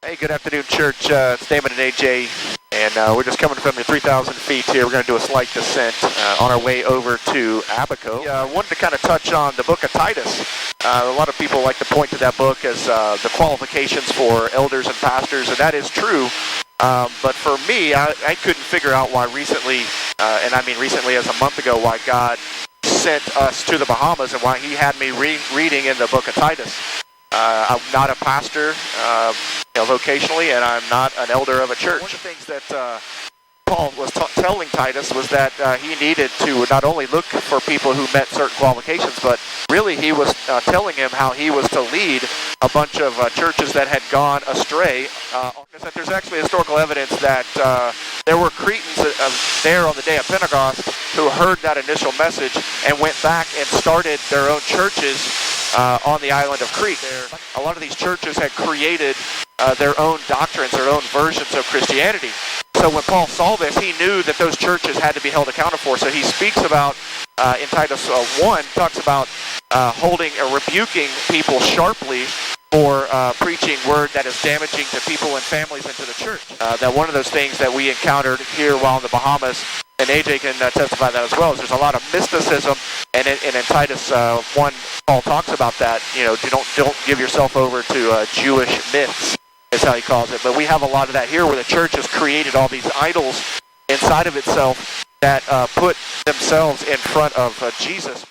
Hey, good afternoon, church. It's Damon and AJ, and we're just coming from the 3,000 feet here. We're going to do a slight descent on our way over to Abaco. Wanted to kind of touch on the book of Titus. A lot of people like to point to that book as the qualifications for elders and pastors, and that is true. But for me, I couldn't figure out why recently, and I mean recently as a month ago, why God sent us to the Bahamas and why he had me reading in the book of Titus. I'm not a pastor vocationally, and I'm not an elder of a church. One of the things that Paul was telling Titus was that he needed to not only look for people who met certain qualifications, but really he was telling him how he was to lead a bunch of churches that had gone astray. That there's actually historical evidence that there were Cretans there on the day of Pentecost who heard that initial message and went back and started their own churches on the island of Crete. A lot of these churches had created their own doctrines, their own versions of Christianity. So when Paul saw this, he knew that those churches had to be held accountable for. So he speaks about, in Titus 1, talks about holding or rebuking people sharply for preaching word that is damaging to people and families and to the church. That one of those things that we encountered here while in the Bahamas, and AJ can testify that as well, is there's a lot of mysticism, and in Titus 1, Paul talks about that. Don't give yourself over to Jewish myths, is how he calls it. But we have a lot of that here, where the church has created all these idols inside of itself that put themselves in front of Jesus.